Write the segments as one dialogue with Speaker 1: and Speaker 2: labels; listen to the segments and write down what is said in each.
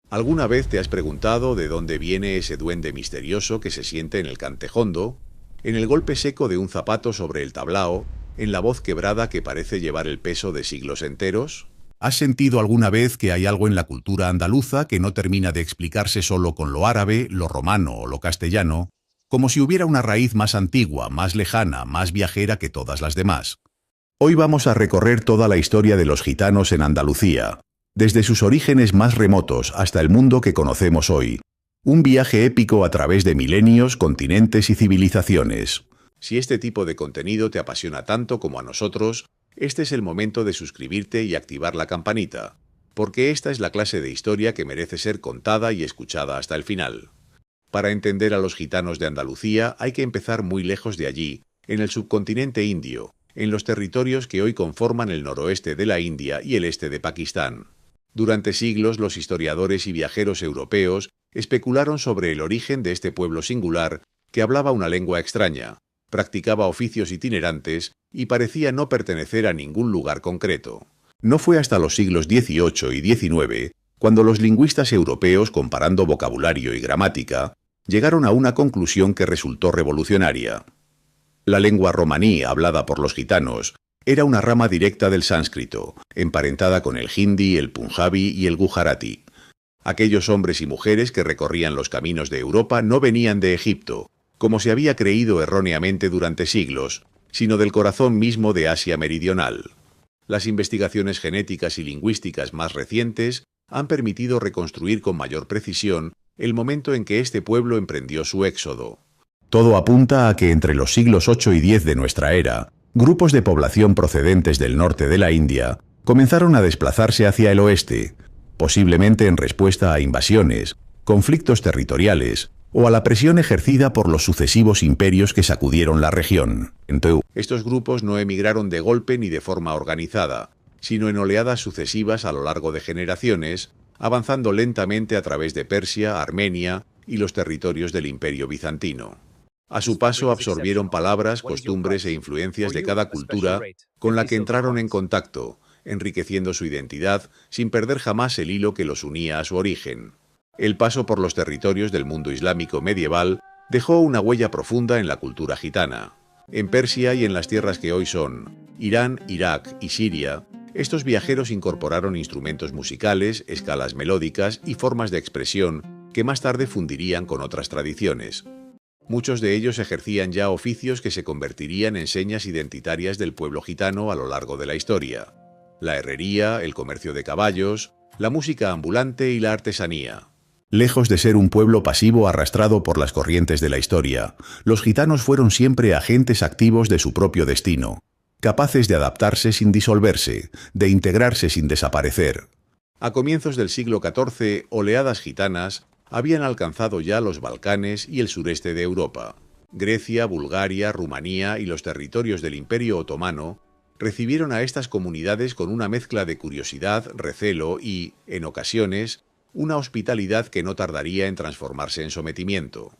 Speaker 1: ¿Alguna vez te has preguntado de dónde viene ese duende misterioso que se siente en el cantejondo, en el golpe seco de un zapato sobre el tablao, en la voz quebrada que parece llevar el peso de siglos enteros? ¿Has sentido alguna vez que hay algo en la cultura andaluza que no termina de explicarse solo con lo árabe, lo romano o lo castellano, como si hubiera una raíz más antigua, más lejana, más viajera que todas las demás? Hoy vamos a recorrer toda la historia de los gitanos en Andalucía, desde sus orígenes más remotos hasta el mundo que conocemos hoy. Un viaje épico a través de milenios, continentes y civilizaciones. Si este tipo de contenido te apasiona tanto como a nosotros, este es el momento de suscribirte y activar la campanita, porque esta es la clase de historia que merece ser contada y escuchada hasta el final. Para entender a los gitanos de Andalucía hay que empezar muy lejos de allí, en el subcontinente indio, en los territorios que hoy conforman el noroeste de la India y el este de Pakistán. Durante siglos los historiadores y viajeros europeos especularon sobre el origen de este pueblo singular que hablaba una lengua extraña, practicaba oficios itinerantes y parecía no pertenecer a ningún lugar concreto. No fue hasta los siglos XVIII y XIX cuando los lingüistas europeos, comparando vocabulario y gramática, llegaron a una conclusión que resultó revolucionaria. La lengua romaní hablada por los gitanos era una rama directa del sánscrito, emparentada con el hindi, el punjabi y el gujarati. Aquellos hombres y mujeres que recorrían los caminos de Europa no venían de Egipto, como se había creído erróneamente durante siglos, sino del corazón mismo de Asia Meridional. Las investigaciones genéticas y lingüísticas más recientes han permitido reconstruir con mayor precisión el momento en que este pueblo emprendió su éxodo. Todo apunta a que entre los siglos 8 y 10 de nuestra era, grupos de población procedentes del norte de la India comenzaron a desplazarse hacia el oeste, posiblemente en respuesta a invasiones, conflictos territoriales o a la presión ejercida por los sucesivos imperios que sacudieron la región. Estos grupos no emigraron de golpe ni de forma organizada, sino en oleadas sucesivas a lo largo de generaciones, avanzando lentamente a través de Persia, Armenia y los territorios del Imperio bizantino. A su paso absorbieron palabras, costumbres e influencias de cada cultura con la que entraron en contacto, enriqueciendo su identidad sin perder jamás el hilo que los unía a su origen. El paso por los territorios del mundo islámico medieval dejó una huella profunda en la cultura gitana. En Persia y en las tierras que hoy son Irán, Irak y Siria, estos viajeros incorporaron instrumentos musicales, escalas melódicas y formas de expresión que más tarde fundirían con otras tradiciones. Muchos de ellos ejercían ya oficios que se convertirían en señas identitarias del pueblo gitano a lo largo de la historia: la herrería, el comercio de caballos, la música ambulante y la artesanía. Lejos de ser un pueblo pasivo arrastrado por las corrientes de la historia, los gitanos fueron siempre agentes activos de su propio destino, capaces de adaptarse sin disolverse, de integrarse sin desaparecer. A comienzos del siglo XIV, oleadas gitanas habían alcanzado ya los Balcanes y el sureste de Europa. Grecia, Bulgaria, Rumanía y los territorios del Imperio Otomano recibieron a estas comunidades con una mezcla de curiosidad, recelo y, en ocasiones, una hospitalidad que no tardaría en transformarse en sometimiento.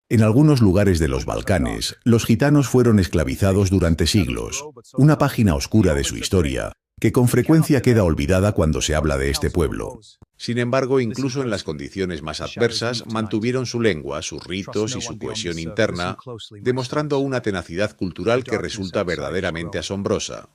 Speaker 1: En algunos lugares de los Balcanes, los gitanos fueron esclavizados durante siglos, una página oscura de su historia que con frecuencia queda olvidada cuando se habla de este pueblo. Sin embargo, incluso en las condiciones más adversas, mantuvieron su lengua, sus ritos y su cohesión interna, demostrando una tenacidad cultural que resulta verdaderamente asombrosa.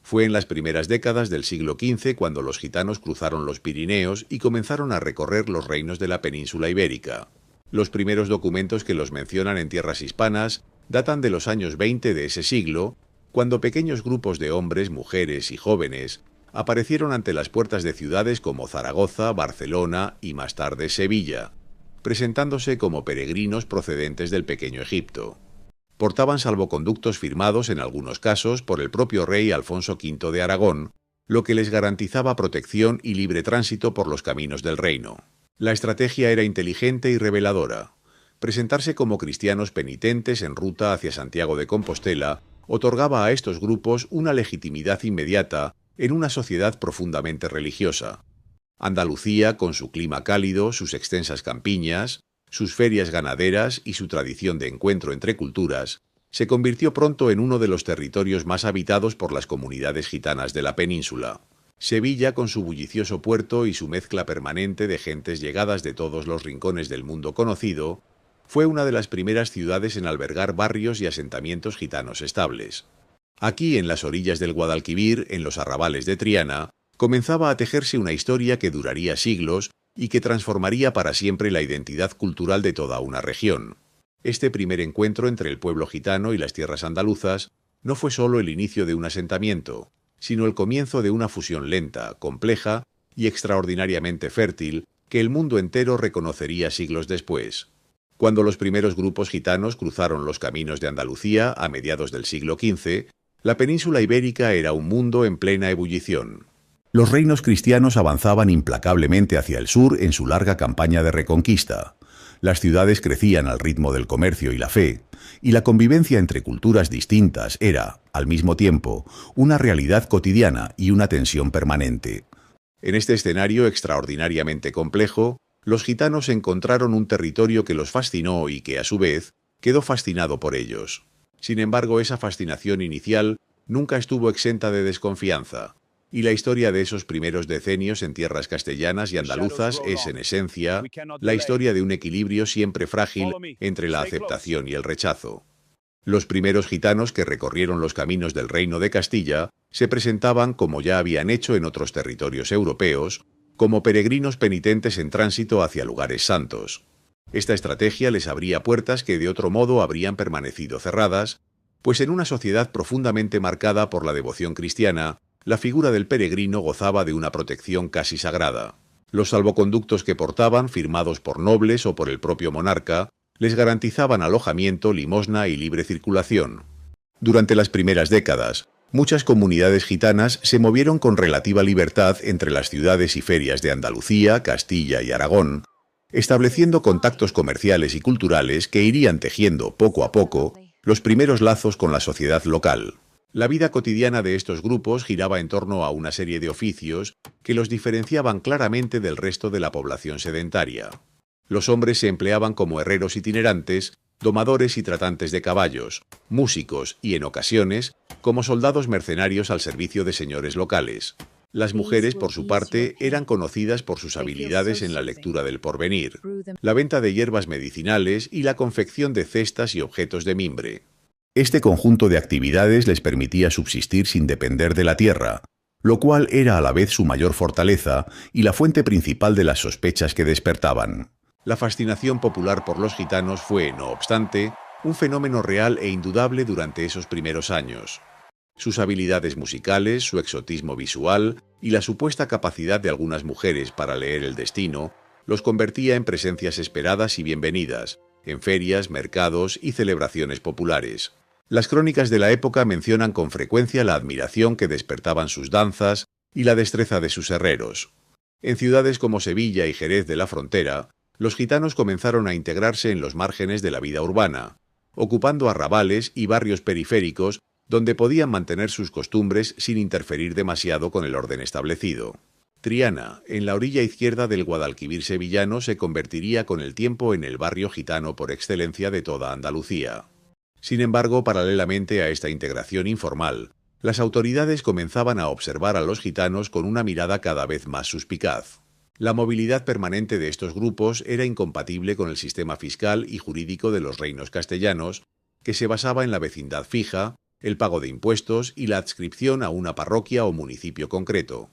Speaker 1: Fue en las primeras décadas del siglo XV cuando los gitanos cruzaron los Pirineos y comenzaron a recorrer los reinos de la península ibérica. Los primeros documentos que los mencionan en tierras hispanas datan de los años 20 de ese siglo, cuando pequeños grupos de hombres, mujeres y jóvenes aparecieron ante las puertas de ciudades como Zaragoza, Barcelona y más tarde Sevilla, presentándose como peregrinos procedentes del Pequeño Egipto. Portaban salvoconductos firmados en algunos casos por el propio rey Alfonso V de Aragón, lo que les garantizaba protección y libre tránsito por los caminos del reino. La estrategia era inteligente y reveladora. Presentarse como cristianos penitentes en ruta hacia Santiago de Compostela otorgaba a estos grupos una legitimidad inmediata en una sociedad profundamente religiosa. Andalucía, con su clima cálido, sus extensas campiñas, sus ferias ganaderas y su tradición de encuentro entre culturas, se convirtió pronto en uno de los territorios más habitados por las comunidades gitanas de la península. Sevilla, con su bullicioso puerto y su mezcla permanente de gentes llegadas de todos los rincones del mundo conocido, fue una de las primeras ciudades en albergar barrios y asentamientos gitanos estables. Aquí, en las orillas del Guadalquivir, en los arrabales de Triana, comenzaba a tejerse una historia que duraría siglos y que transformaría para siempre la identidad cultural de toda una región. Este primer encuentro entre el pueblo gitano y las tierras andaluzas no fue solo el inicio de un asentamiento, sino el comienzo de una fusión lenta, compleja y extraordinariamente fértil que el mundo entero reconocería siglos después. Cuando los primeros grupos gitanos cruzaron los caminos de Andalucía a mediados del siglo XV, la península ibérica era un mundo en plena ebullición. Los reinos cristianos avanzaban implacablemente hacia el sur en su larga campaña de reconquista. Las ciudades crecían al ritmo del comercio y la fe, y la convivencia entre culturas distintas era, al mismo tiempo, una realidad cotidiana y una tensión permanente. En este escenario extraordinariamente complejo, los gitanos encontraron un territorio que los fascinó y que, a su vez, quedó fascinado por ellos. Sin embargo, esa fascinación inicial nunca estuvo exenta de desconfianza, y la historia de esos primeros decenios en tierras castellanas y andaluzas es, en esencia, la historia de un equilibrio siempre frágil entre la aceptación y el rechazo. Los primeros gitanos que recorrieron los caminos del Reino de Castilla se presentaban, como ya habían hecho en otros territorios europeos, como peregrinos penitentes en tránsito hacia lugares santos. Esta estrategia les abría puertas que de otro modo habrían permanecido cerradas, pues en una sociedad profundamente marcada por la devoción cristiana, la figura del peregrino gozaba de una protección casi sagrada. Los salvoconductos que portaban, firmados por nobles o por el propio monarca, les garantizaban alojamiento, limosna y libre circulación. Durante las primeras décadas, muchas comunidades gitanas se movieron con relativa libertad entre las ciudades y ferias de Andalucía, Castilla y Aragón, estableciendo contactos comerciales y culturales que irían tejiendo poco a poco los primeros lazos con la sociedad local. La vida cotidiana de estos grupos giraba en torno a una serie de oficios que los diferenciaban claramente del resto de la población sedentaria. Los hombres se empleaban como herreros itinerantes, domadores y tratantes de caballos, músicos y, en ocasiones, como soldados mercenarios al servicio de señores locales. Las mujeres, por su parte, eran conocidas por sus habilidades en la lectura del porvenir, la venta de hierbas medicinales y la confección de cestas y objetos de mimbre. Este conjunto de actividades les permitía subsistir sin depender de la tierra, lo cual era a la vez su mayor fortaleza y la fuente principal de las sospechas que despertaban. La fascinación popular por los gitanos fue, no obstante, un fenómeno real e indudable durante esos primeros años. Sus habilidades musicales, su exotismo visual y la supuesta capacidad de algunas mujeres para leer el destino los convertía en presencias esperadas y bienvenidas, en ferias, mercados y celebraciones populares. Las crónicas de la época mencionan con frecuencia la admiración que despertaban sus danzas y la destreza de sus herreros. En ciudades como Sevilla y Jerez de la Frontera, los gitanos comenzaron a integrarse en los márgenes de la vida urbana, ocupando arrabales y barrios periféricos donde podían mantener sus costumbres sin interferir demasiado con el orden establecido. Triana, en la orilla izquierda del Guadalquivir sevillano, se convertiría con el tiempo en el barrio gitano por excelencia de toda Andalucía. Sin embargo, paralelamente a esta integración informal, las autoridades comenzaban a observar a los gitanos con una mirada cada vez más suspicaz. La movilidad permanente de estos grupos era incompatible con el sistema fiscal y jurídico de los reinos castellanos, que se basaba en la vecindad fija, el pago de impuestos y la adscripción a una parroquia o municipio concreto.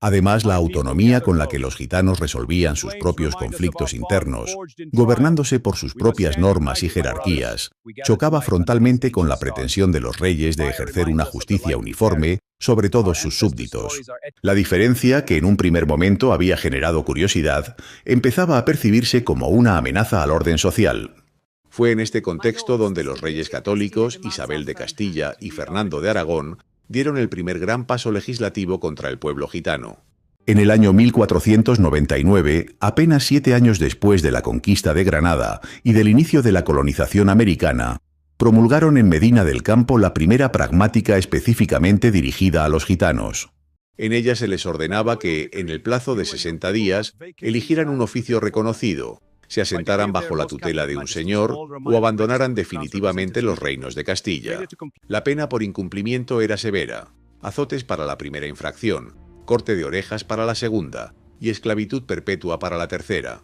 Speaker 1: Además, la autonomía con la que los gitanos resolvían sus propios conflictos internos, gobernándose por sus propias normas y jerarquías, chocaba frontalmente con la pretensión de los reyes de ejercer una justicia uniforme sobre todos sus súbditos. La diferencia, que en un primer momento había generado curiosidad, empezaba a percibirse como una amenaza al orden social. Fue en este contexto donde los reyes católicos, Isabel de Castilla y Fernando de Aragón, dieron el primer gran paso legislativo contra el pueblo gitano. En el año 1499, apenas 7 años después de la conquista de Granada y del inicio de la colonización americana, promulgaron en Medina del Campo la primera pragmática específicamente dirigida a los gitanos. En ella se les ordenaba que, en el plazo de 60 días, eligieran un oficio reconocido, se asentaran bajo la tutela de un señor o abandonaran definitivamente los reinos de Castilla. La pena por incumplimiento era severa: azotes para la primera infracción, corte de orejas para la segunda y esclavitud perpetua para la tercera.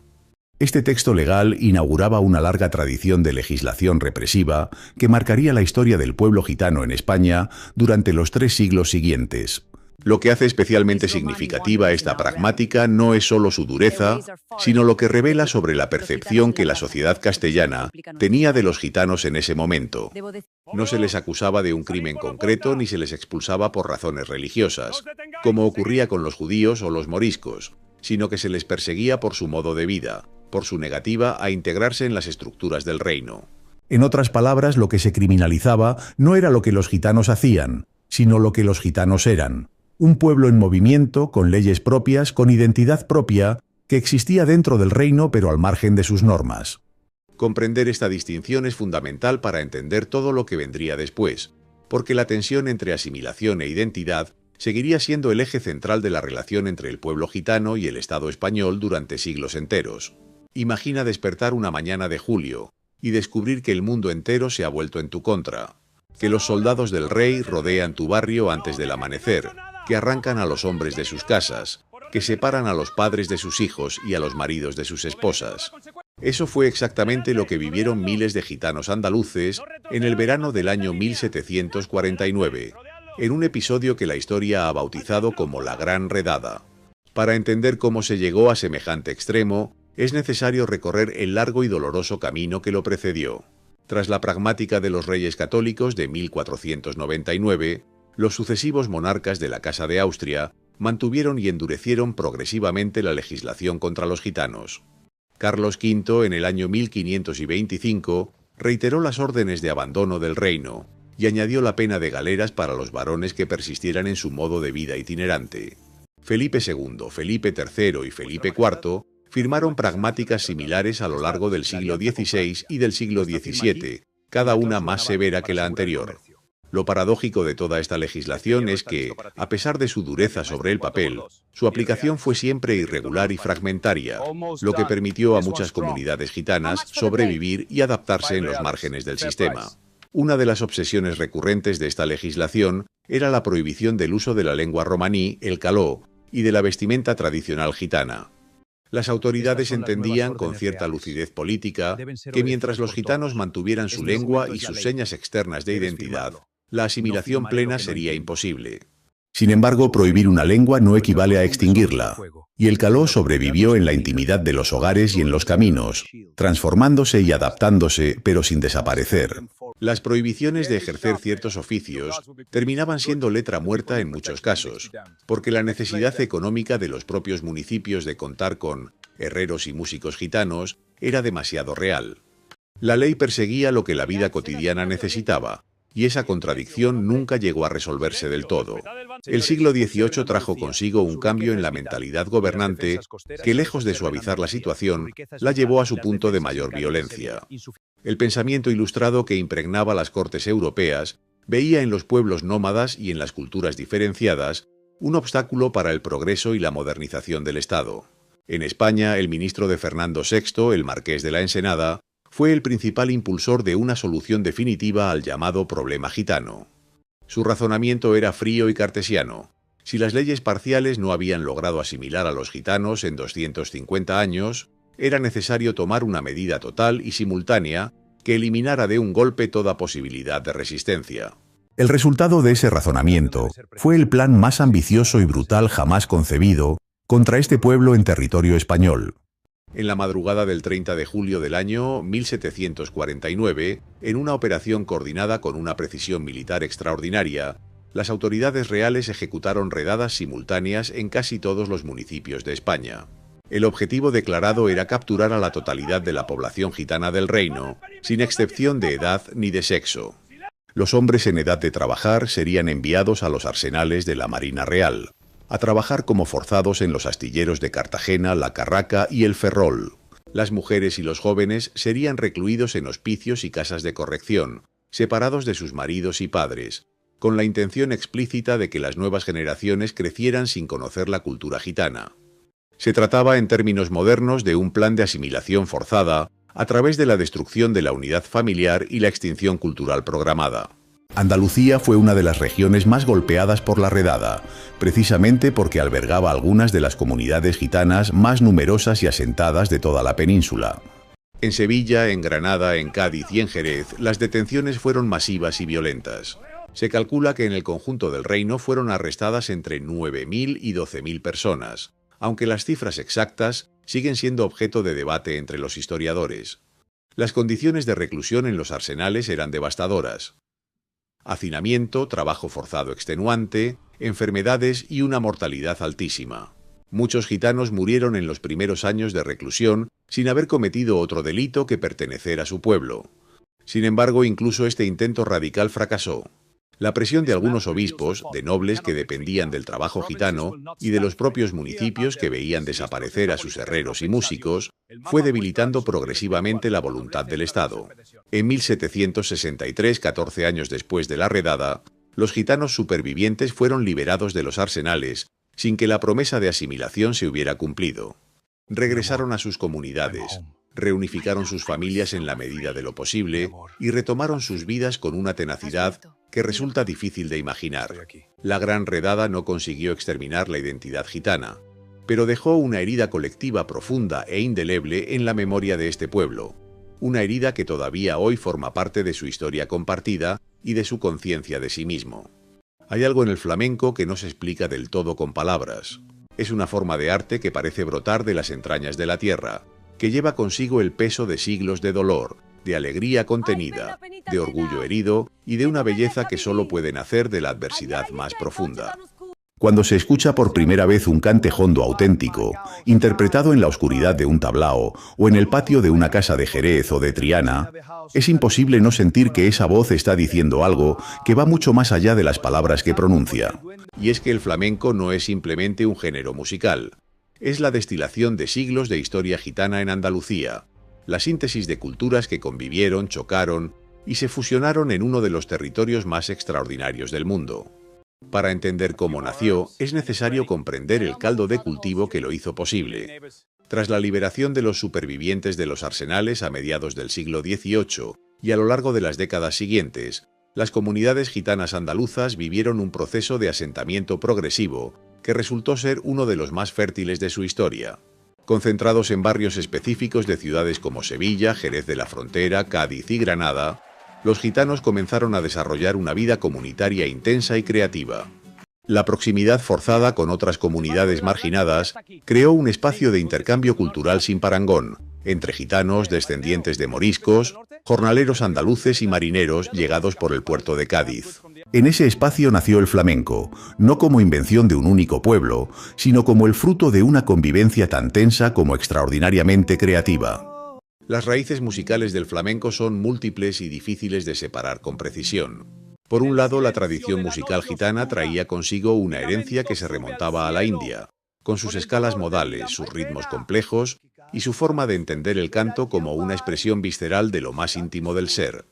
Speaker 2: Este texto legal inauguraba una larga tradición de legislación represiva que marcaría la historia del pueblo gitano en España durante los 3 siglos siguientes.
Speaker 1: Lo que hace especialmente significativa esta pragmática no es solo su dureza, sino lo que revela sobre la percepción que la sociedad castellana tenía de los gitanos en ese momento. No se les acusaba de un crimen concreto ni se les expulsaba por razones religiosas, como ocurría con los judíos o los moriscos, sino que se les perseguía por su modo de vida, por su negativa a integrarse en las estructuras del reino.
Speaker 2: En otras palabras, lo que se criminalizaba no era lo que los gitanos hacían, sino lo que los gitanos eran. Un pueblo en movimiento, con leyes propias, con identidad propia, que existía dentro del reino pero al margen de sus normas.
Speaker 1: Comprender esta distinción es fundamental para entender todo lo que vendría después, porque la tensión entre asimilación e identidad seguiría siendo el eje central de la relación entre el pueblo gitano y el Estado español durante siglos enteros. Imagina despertar una mañana de julio y descubrir que el mundo entero se ha vuelto en tu contra, que los soldados del rey rodean tu barrio antes del amanecer, que arrancan a los hombres de sus casas, que separan a los padres de sus hijos y a los maridos de sus esposas. Eso fue exactamente lo que vivieron miles de gitanos andaluces en el verano del año 1749, en un episodio que la historia ha bautizado como la Gran Redada. Para entender cómo se llegó a semejante extremo, es necesario recorrer el largo y doloroso camino que lo precedió. Tras la pragmática de los Reyes Católicos de 1499, los sucesivos monarcas de la Casa de Austria mantuvieron y endurecieron progresivamente la legislación contra los gitanos. Carlos V, en el año 1525, reiteró las órdenes de abandono del reino y añadió la pena de galeras para los varones que persistieran en su modo de vida itinerante. Felipe II, Felipe III y Felipe IV firmaron pragmáticas similares a lo largo del siglo XVI y del siglo XVII, cada una más severa que la anterior. Lo paradójico de toda esta legislación es que, a pesar de su dureza sobre el papel, su aplicación fue siempre irregular y fragmentaria, lo que permitió a muchas comunidades gitanas sobrevivir y adaptarse en los márgenes del sistema. Una de las obsesiones recurrentes de esta legislación era la prohibición del uso de la lengua romaní, el caló, y de la vestimenta tradicional gitana. Las autoridades entendían, con cierta lucidez política, que mientras los gitanos mantuvieran su lengua y sus señas externas de identidad, la asimilación plena sería imposible.
Speaker 2: Sin embargo, prohibir una lengua no equivale a extinguirla, y el caló sobrevivió en la intimidad de los hogares y en los caminos, transformándose y adaptándose, pero sin desaparecer.
Speaker 1: Las prohibiciones de ejercer ciertos oficios terminaban siendo letra muerta en muchos casos, porque la necesidad económica de los propios municipios de contar con herreros y músicos gitanos era demasiado real. La ley perseguía lo que la vida cotidiana necesitaba, y esa contradicción nunca llegó a resolverse del todo. El siglo XVIII trajo consigo un cambio en la mentalidad gobernante que, lejos de suavizar la situación, la llevó a su punto de mayor violencia. El pensamiento ilustrado que impregnaba las cortes europeas veía en los pueblos nómadas y en las culturas diferenciadas un obstáculo para el progreso y la modernización del Estado. En España, el ministro de Fernando VI, el marqués de la Ensenada, fue el principal impulsor de una solución definitiva al llamado problema gitano. Su razonamiento era frío y cartesiano. Si las leyes parciales no habían logrado asimilar a los gitanos en 250 años, era necesario tomar una medida total y simultánea que eliminara de un golpe toda posibilidad de resistencia.
Speaker 2: El resultado de ese razonamiento fue el plan más ambicioso y brutal jamás concebido contra este pueblo en territorio español.
Speaker 1: En la madrugada del 30 de julio del año 1749, en una operación coordinada con una precisión militar extraordinaria, las autoridades reales ejecutaron redadas simultáneas en casi todos los municipios de España. El objetivo declarado era capturar a la totalidad de la población gitana del reino, sin excepción de edad ni de sexo. Los hombres en edad de trabajar serían enviados a los arsenales de la Marina Real, a trabajar como forzados en los astilleros de Cartagena, La Carraca y el Ferrol. Las mujeres y los jóvenes serían recluidos en hospicios y casas de corrección, separados de sus maridos y padres, con la intención explícita de que las nuevas generaciones crecieran sin conocer la cultura gitana. Se trataba, en términos modernos, de un plan de asimilación forzada a través de la destrucción de la unidad familiar y la extinción cultural programada.
Speaker 2: Andalucía fue una de las regiones más golpeadas por la redada, precisamente porque albergaba algunas de las comunidades gitanas más numerosas y asentadas de toda la península.
Speaker 1: En Sevilla, en Granada, en Cádiz y en Jerez, las detenciones fueron masivas y violentas. Se calcula que en el conjunto del reino fueron arrestadas entre 9.000 y 12.000 personas, aunque las cifras exactas siguen siendo objeto de debate entre los historiadores. Las condiciones de reclusión en los arsenales eran devastadoras. Hacinamiento, trabajo forzado extenuante, enfermedades y una mortalidad altísima. Muchos gitanos murieron en los primeros años de reclusión sin haber cometido otro delito que pertenecer a su pueblo. Sin embargo, incluso este intento radical fracasó. La presión de algunos obispos, de nobles que dependían del trabajo gitano y de los propios municipios que veían desaparecer a sus herreros y músicos, fue debilitando progresivamente la voluntad del Estado. En 1763, 14 años después de la redada, los gitanos supervivientes fueron liberados de los arsenales sin que la promesa de asimilación se hubiera cumplido. Regresaron a sus comunidades, reunificaron sus familias en la medida de lo posible y retomaron sus vidas con una tenacidad que resulta difícil de imaginar. La Gran Redada no consiguió exterminar la identidad gitana, pero dejó una herida colectiva profunda e indeleble en la memoria de este pueblo, una herida que todavía hoy forma parte de su historia compartida y de su conciencia de sí mismo. Hay algo en el flamenco que no se explica del todo con palabras. Es una forma de arte que parece brotar de las entrañas de la tierra, que lleva consigo el peso de siglos de dolor, de alegría contenida, de orgullo herido y de una belleza que solo puede nacer de la adversidad más profunda.
Speaker 2: Cuando se escucha por primera vez un cantejondo auténtico, interpretado en la oscuridad de un tablao o en el patio de una casa de Jerez o de Triana, es imposible no sentir que esa voz está diciendo algo que va mucho más allá de las palabras que pronuncia.
Speaker 1: Y es que el flamenco no es simplemente un género musical. Es la destilación de siglos de historia gitana en Andalucía, la síntesis de culturas que convivieron, chocaron y se fusionaron en uno de los territorios más extraordinarios del mundo. Para entender cómo nació, es necesario comprender el caldo de cultivo que lo hizo posible. Tras la liberación de los supervivientes de los arsenales a mediados del siglo XVIII y a lo largo de las décadas siguientes, las comunidades gitanas andaluzas vivieron un proceso de asentamiento progresivo que resultó ser uno de los más fértiles de su historia. Concentrados en barrios específicos de ciudades como Sevilla, Jerez de la Frontera, Cádiz y Granada, los gitanos comenzaron a desarrollar una vida comunitaria intensa y creativa. La proximidad forzada con otras comunidades marginadas creó un espacio de intercambio cultural sin parangón, entre gitanos, descendientes de moriscos, jornaleros andaluces y marineros llegados por el puerto de Cádiz.
Speaker 2: En ese espacio nació el flamenco, no como invención de un único pueblo, sino como el fruto de una convivencia tan tensa como extraordinariamente creativa.
Speaker 1: Las raíces musicales del flamenco son múltiples y difíciles de separar con precisión. Por un lado, la tradición musical gitana traía consigo una herencia que se remontaba a la India, con sus escalas modales, sus ritmos complejos y su forma de entender el canto como una expresión visceral de lo más íntimo del ser.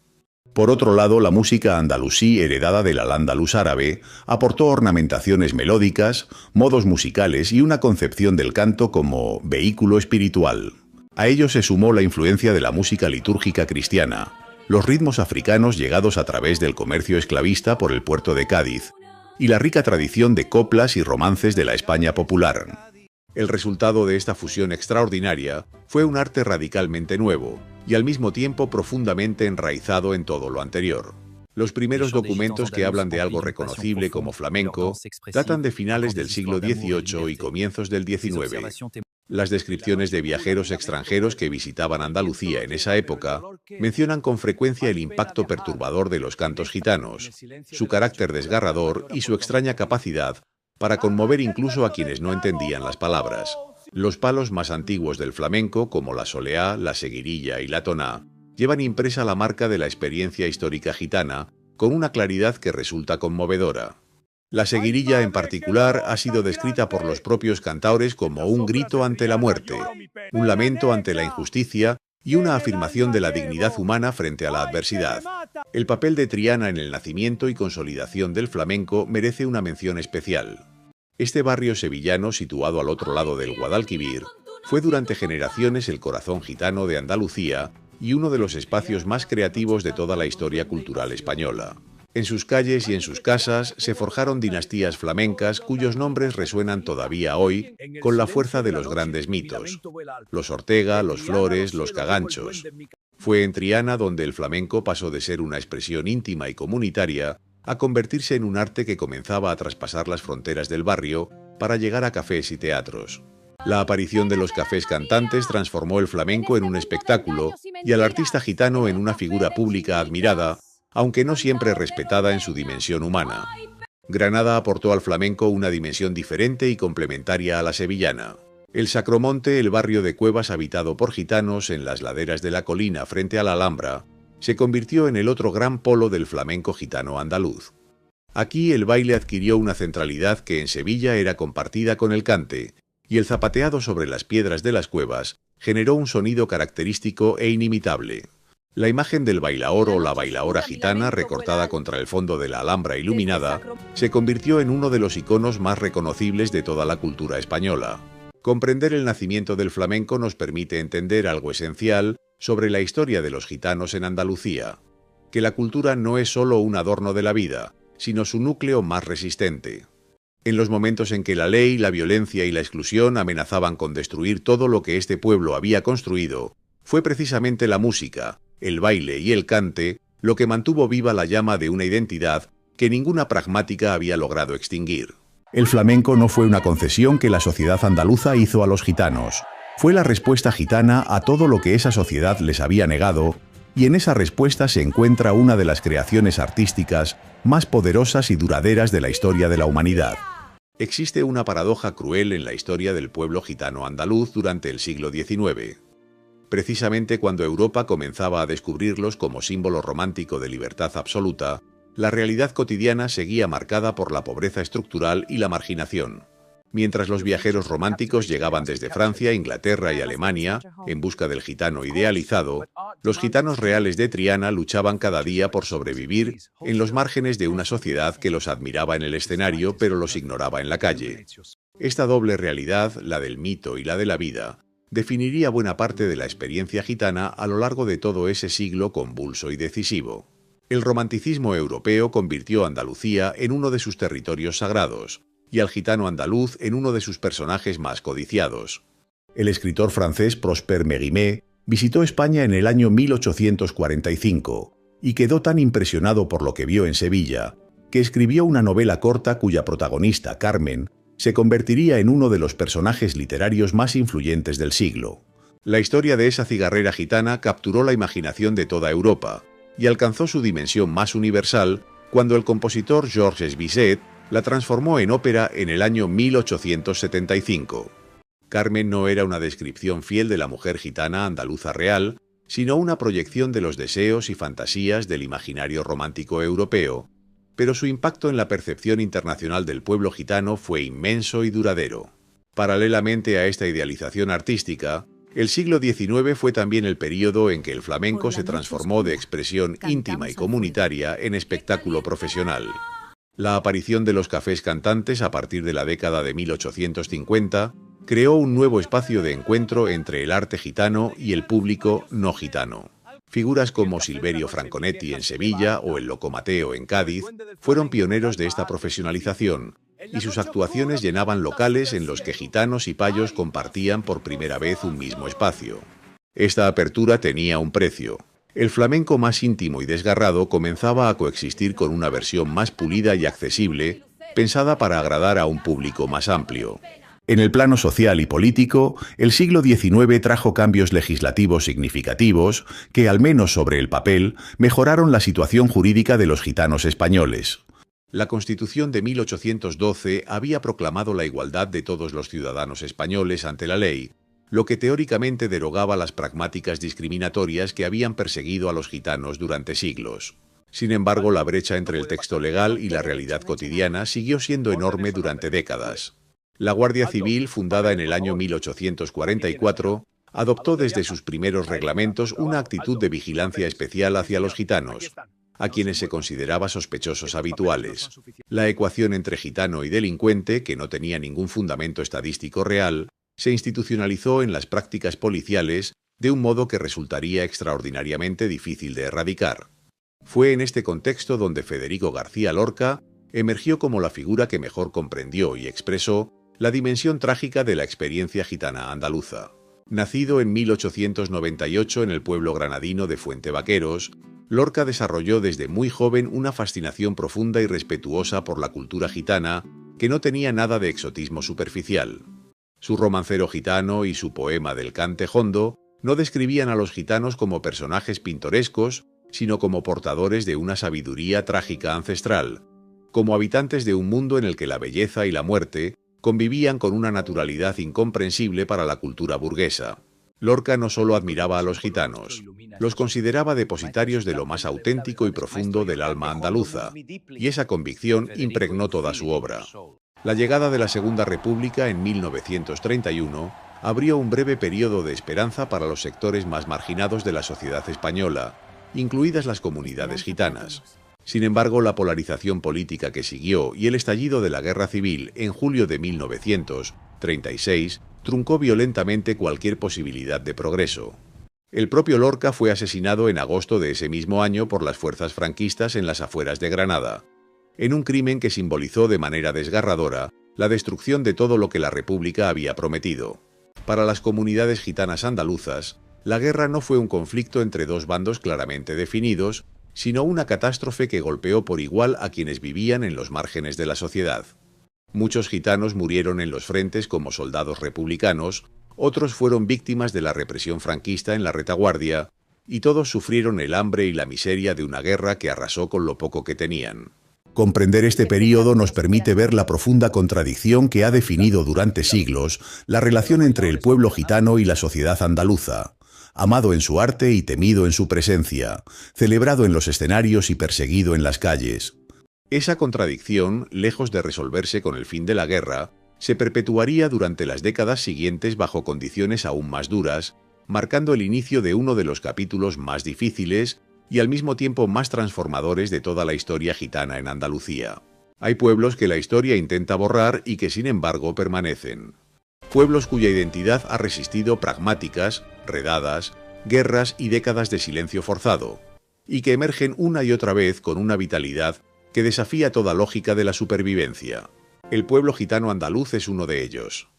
Speaker 1: Por otro lado, la música andalusí, heredada del al-ándalus árabe, aportó ornamentaciones melódicas, modos musicales y una concepción del canto como vehículo espiritual. A ello se sumó la influencia de la música litúrgica cristiana, los ritmos africanos llegados a través del comercio esclavista por el puerto de Cádiz, y la rica tradición de coplas y romances de la España popular. El resultado de esta fusión extraordinaria fue un arte radicalmente nuevo y al mismo tiempo profundamente enraizado en todo lo anterior. Los primeros documentos que hablan de algo reconocible como flamenco datan de finales del siglo XVIII y comienzos del XIX. Las descripciones de viajeros extranjeros que visitaban Andalucía en esa época mencionan con frecuencia el impacto perturbador de los cantos gitanos, su carácter desgarrador y su extraña capacidad para conmover incluso a quienes no entendían las palabras. Los palos más antiguos del flamenco, como la soleá, la seguirilla y la toná, llevan impresa la marca de la experiencia histórica gitana con una claridad que resulta conmovedora. La seguirilla en particular ha sido descrita por los propios cantaores como un grito ante la muerte, un lamento ante la injusticia y una afirmación de la dignidad humana frente a la adversidad. El papel de Triana en el nacimiento y consolidación del flamenco merece una mención especial. Este barrio sevillano, situado al otro lado del Guadalquivir, fue durante generaciones el corazón gitano de Andalucía y uno de los espacios más creativos de toda la historia cultural española. En sus calles y en sus casas se forjaron dinastías flamencas cuyos nombres resuenan todavía hoy con la fuerza de los grandes mitos: los Ortega, los Flores, los Caganchos. Fue en Triana donde el flamenco pasó de ser una expresión íntima y comunitaria a convertirse en un arte que comenzaba a traspasar las fronteras del barrio para llegar a cafés y teatros. La aparición de los cafés cantantes transformó el flamenco en un espectáculo y al artista gitano en una figura pública admirada, aunque no siempre respetada en su dimensión humana. Granada aportó al flamenco una dimensión diferente y complementaria a la sevillana. El Sacromonte, el barrio de cuevas habitado por gitanos en las laderas de la colina frente a la Alhambra, se convirtió en el otro gran polo del flamenco gitano andaluz. Aquí el baile adquirió una centralidad que en Sevilla era compartida con el cante, y el zapateado sobre las piedras de las cuevas generó un sonido característico e inimitable. La imagen del bailaor o la bailaora gitana, recortada contra el fondo de la Alhambra iluminada, se convirtió en uno de los iconos más reconocibles de toda la cultura española. Comprender el nacimiento del flamenco nos permite entender algo esencial sobre la historia de los gitanos en Andalucía: que la cultura no es solo un adorno de la vida, sino su núcleo más resistente. En los momentos en que la ley, la violencia y la exclusión amenazaban con destruir todo lo que este pueblo había construido, fue precisamente la música, el baile y el cante lo que mantuvo viva la llama de una identidad que ninguna pragmática había logrado extinguir.
Speaker 2: El flamenco no fue una concesión que la sociedad andaluza hizo a los gitanos. Fue la respuesta gitana a todo lo que esa sociedad les había negado, y en esa respuesta se encuentra una de las creaciones artísticas más poderosas y duraderas de la historia de la humanidad.
Speaker 1: Existe una paradoja cruel en la historia del pueblo gitano andaluz durante el siglo XIX. Precisamente cuando Europa comenzaba a descubrirlos como símbolo romántico de libertad absoluta, la realidad cotidiana seguía marcada por la pobreza estructural y la marginación. Mientras los viajeros románticos llegaban desde Francia, Inglaterra y Alemania en busca del gitano idealizado, los gitanos reales de Triana luchaban cada día por sobrevivir en los márgenes de una sociedad que los admiraba en el escenario pero los ignoraba en la calle. Esta doble realidad, la del mito y la de la vida, definiría buena parte de la experiencia gitana a lo largo de todo ese siglo convulso y decisivo. El romanticismo europeo convirtió a Andalucía en uno de sus territorios sagrados, y al gitano andaluz en uno de sus personajes más codiciados.
Speaker 2: El escritor francés Prosper Mérimée visitó España en el año 1845 y quedó tan impresionado por lo que vio en Sevilla, que escribió una novela corta cuya protagonista, Carmen, se convertiría en uno de los personajes literarios más influyentes del siglo.
Speaker 1: La historia de esa cigarrera gitana capturó la imaginación de toda Europa y alcanzó su dimensión más universal cuando el compositor Georges Bizet la transformó en ópera en el año 1875. Carmen no era una descripción fiel de la mujer gitana andaluza real, sino una proyección de los deseos y fantasías del imaginario romántico europeo, pero su impacto en la percepción internacional del pueblo gitano fue inmenso y duradero. Paralelamente a esta idealización artística, el siglo XIX fue también el período en que el flamenco se transformó de expresión íntima y comunitaria en espectáculo profesional. La aparición de los cafés cantantes a partir de la década de 1850 creó un nuevo espacio de encuentro entre el arte gitano y el público no gitano. Figuras como Silverio Franconetti en Sevilla o el Loco Mateo en Cádiz fueron pioneros de esta profesionalización, y sus actuaciones llenaban locales en los que gitanos y payos compartían por primera vez un mismo espacio. Esta apertura tenía un precio. El flamenco más íntimo y desgarrado comenzaba a coexistir con una versión más pulida y accesible, pensada para agradar a un público más amplio.
Speaker 2: En el plano social y político, el siglo XIX trajo cambios legislativos significativos que, al menos sobre el papel, mejoraron la situación jurídica de los gitanos españoles.
Speaker 1: La Constitución de 1812 había proclamado la igualdad de todos los ciudadanos españoles ante la ley, lo que teóricamente derogaba las pragmáticas discriminatorias que habían perseguido a los gitanos durante siglos. Sin embargo, la brecha entre el texto legal y la realidad cotidiana siguió siendo enorme durante décadas. La Guardia Civil, fundada en el año 1844, adoptó desde sus primeros reglamentos una actitud de vigilancia especial hacia los gitanos, a quienes se consideraba sospechosos habituales. La ecuación entre gitano y delincuente, que no tenía ningún fundamento estadístico real, se institucionalizó en las prácticas policiales de un modo que resultaría extraordinariamente difícil de erradicar. Fue en este contexto donde Federico García Lorca emergió como la figura que mejor comprendió y expresó la dimensión trágica de la experiencia gitana andaluza. Nacido en 1898 en el pueblo granadino de Fuentevaqueros, Lorca desarrolló desde muy joven una fascinación profunda y respetuosa por la cultura gitana que no tenía nada de exotismo superficial. Su romancero gitano y su poema del Cante Jondo no describían a los gitanos como personajes pintorescos, sino como portadores de una sabiduría trágica ancestral, como habitantes de un mundo en el que la belleza y la muerte convivían con una naturalidad incomprensible para la cultura burguesa. Lorca no solo admiraba a los gitanos, los consideraba depositarios de lo más auténtico y profundo del alma andaluza, y esa convicción impregnó toda su obra. La llegada de la Segunda República en 1931 abrió un breve periodo de esperanza para los sectores más marginados de la sociedad española, incluidas las comunidades gitanas. Sin embargo, la polarización política que siguió y el estallido de la Guerra Civil en julio de 1936 truncó violentamente cualquier posibilidad de progreso. El propio Lorca fue asesinado en agosto de ese mismo año por las fuerzas franquistas en las afueras de Granada, en un crimen que simbolizó de manera desgarradora la destrucción de todo lo que la República había prometido. Para las comunidades gitanas andaluzas, la guerra no fue un conflicto entre dos bandos claramente definidos, sino una catástrofe que golpeó por igual a quienes vivían en los márgenes de la sociedad. Muchos gitanos murieron en los frentes como soldados republicanos, otros fueron víctimas de la represión franquista en la retaguardia, y todos sufrieron el hambre y la miseria de una guerra que arrasó con lo poco que tenían.
Speaker 2: Comprender este período nos permite ver la profunda contradicción que ha definido durante siglos la relación entre el pueblo gitano y la sociedad andaluza. Amado en su arte y temido en su presencia, celebrado en los escenarios y perseguido en las calles.
Speaker 1: Esa contradicción, lejos de resolverse con el fin de la guerra, se perpetuaría durante las décadas siguientes bajo condiciones aún más duras, marcando el inicio de uno de los capítulos más difíciles y al mismo tiempo más transformadores de toda la historia gitana en Andalucía. Hay pueblos que la historia intenta borrar y que sin embargo permanecen. Pueblos cuya identidad ha resistido pragmáticas, redadas, guerras y décadas de silencio forzado, y que emergen una y otra vez con una vitalidad que desafía toda lógica de la supervivencia. El pueblo gitano andaluz es uno de ellos.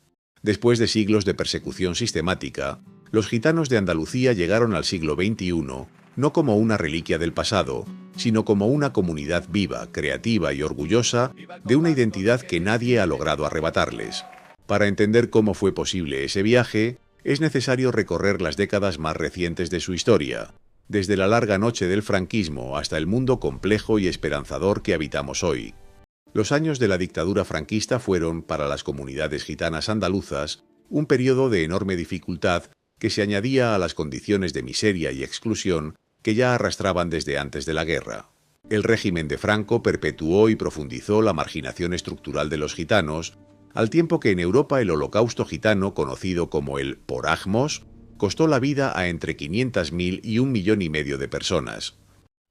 Speaker 1: Después de siglos de persecución sistemática, los gitanos de Andalucía llegaron al siglo XXI no como una reliquia del pasado, sino como una comunidad viva, creativa y orgullosa de una identidad que nadie ha logrado arrebatarles. Para entender cómo fue posible ese viaje, es necesario recorrer las décadas más recientes de su historia, desde la larga noche del franquismo hasta el mundo complejo y esperanzador que habitamos hoy. Los años de la dictadura franquista fueron, para las comunidades gitanas andaluzas, un periodo de enorme dificultad que se añadía a las condiciones de miseria y exclusión que ya arrastraban desde antes de la guerra. El régimen de Franco perpetuó y profundizó la marginación estructural de los gitanos, al tiempo que en Europa el holocausto gitano, conocido como el porajmos, costó la vida a entre 500.000 y 1,5 millones de personas.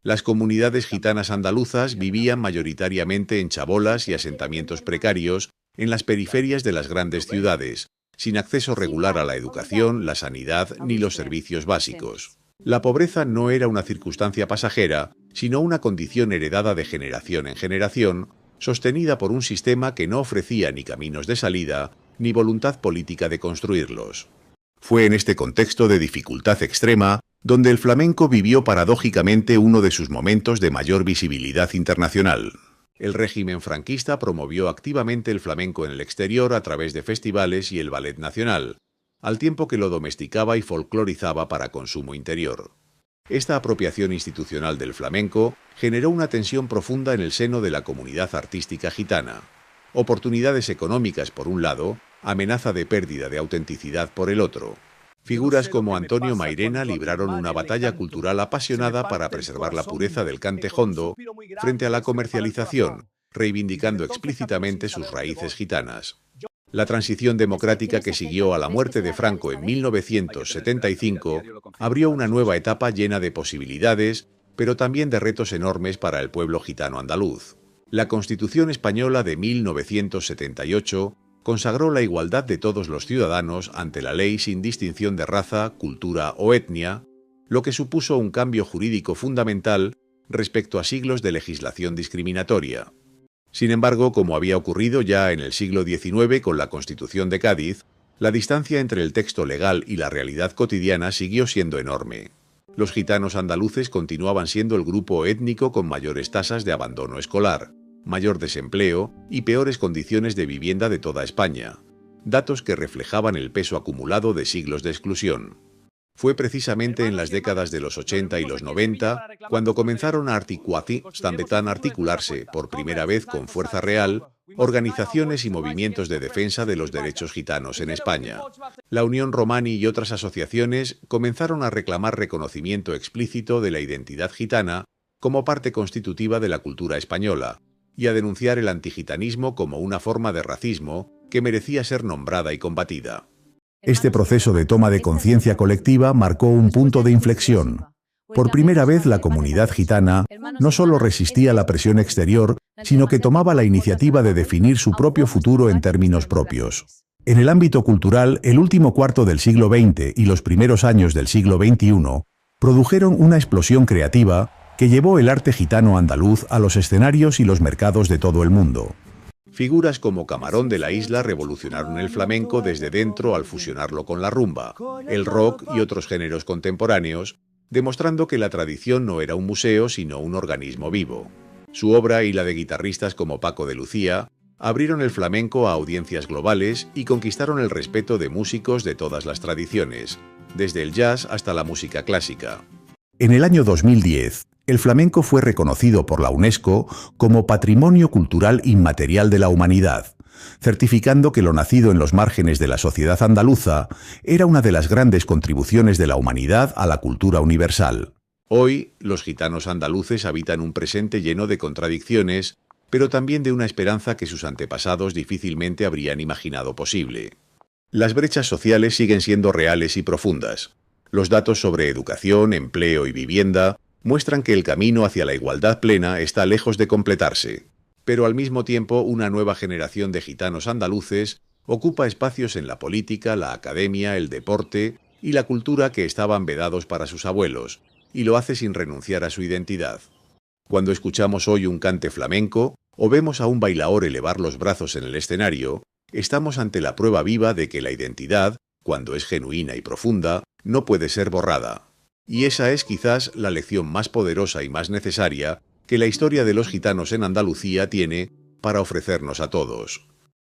Speaker 1: Las comunidades gitanas andaluzas vivían mayoritariamente en chabolas y asentamientos precarios en las periferias de las grandes ciudades, sin acceso regular a la educación, la sanidad ni los servicios básicos. La pobreza no era una circunstancia pasajera, sino una condición heredada de generación en generación, sostenida por un sistema que no ofrecía ni caminos de salida, ni voluntad política de construirlos. Fue en este contexto de dificultad extrema donde el flamenco vivió paradójicamente uno de sus momentos de mayor visibilidad internacional. El régimen franquista promovió activamente el flamenco en el exterior a través de festivales y el ballet nacional, al tiempo que lo domesticaba y folclorizaba para consumo interior. Esta apropiación institucional del flamenco generó una tensión profunda en el seno de la comunidad artística gitana. Oportunidades económicas por un lado, amenaza de pérdida de autenticidad por el otro. Figuras como Antonio Mairena libraron una batalla cultural apasionada para preservar la pureza del cante jondo frente a la comercialización, reivindicando explícitamente sus raíces gitanas. La transición democrática que siguió a la muerte de Franco en 1975 abrió una nueva etapa llena de posibilidades, pero también de retos enormes para el pueblo gitano andaluz. La Constitución española de 1978 consagró la igualdad de todos los ciudadanos ante la ley sin distinción de raza, cultura o etnia, lo que supuso un cambio jurídico fundamental respecto a siglos de legislación discriminatoria. Sin embargo, como había ocurrido ya en el siglo XIX con la Constitución de Cádiz, la distancia entre el texto legal y la realidad cotidiana siguió siendo enorme. Los gitanos andaluces continuaban siendo el grupo étnico con mayores tasas de abandono escolar, mayor desempleo y peores condiciones de vivienda de toda España, datos que reflejaban el peso acumulado de siglos de exclusión. Fue precisamente en las décadas de los 80 y los 90 cuando comenzaron a articularse por primera vez con fuerza real organizaciones y movimientos de defensa de los derechos gitanos en España. La Unión Romani y otras asociaciones comenzaron a reclamar reconocimiento explícito de la identidad gitana como parte constitutiva de la cultura española y a denunciar el antigitanismo como una forma de racismo que merecía ser nombrada y combatida.
Speaker 2: Este proceso de toma de conciencia colectiva marcó un punto de inflexión. Por primera vez, la comunidad gitana no solo resistía la presión exterior, sino que tomaba la iniciativa de definir su propio futuro en términos propios. En el ámbito cultural, el último cuarto del siglo XX y los primeros años del siglo XXI produjeron una explosión creativa que llevó el arte gitano andaluz a los escenarios y los mercados de todo el mundo.
Speaker 1: Figuras como Camarón de la Isla revolucionaron el flamenco desde dentro al fusionarlo con la rumba, el rock y otros géneros contemporáneos, demostrando que la tradición no era un museo sino un organismo vivo. Su obra y la de guitarristas como Paco de Lucía abrieron el flamenco a audiencias globales y conquistaron el respeto de músicos de todas las tradiciones, desde el jazz hasta la música clásica.
Speaker 2: En el año 2010, el flamenco fue reconocido por la UNESCO como Patrimonio Cultural Inmaterial de la Humanidad, certificando que lo nacido en los márgenes de la sociedad andaluza era una de las grandes contribuciones de la humanidad a la cultura universal.
Speaker 1: Hoy, los gitanos andaluces habitan un presente lleno de contradicciones, pero también de una esperanza que sus antepasados difícilmente habrían imaginado posible. Las brechas sociales siguen siendo reales y profundas. Los datos sobre educación, empleo y vivienda muestran que el camino hacia la igualdad plena está lejos de completarse, pero al mismo tiempo una nueva generación de gitanos andaluces ocupa espacios en la política, la academia, el deporte y la cultura que estaban vedados para sus abuelos, y lo hace sin renunciar a su identidad. Cuando escuchamos hoy un cante flamenco o vemos a un bailaor elevar los brazos en el escenario, estamos ante la prueba viva de que la identidad, cuando es genuina y profunda, no puede ser borrada. Y esa es quizás la lección más poderosa y más necesaria que la historia de los gitanos en Andalucía tiene para ofrecernos a todos.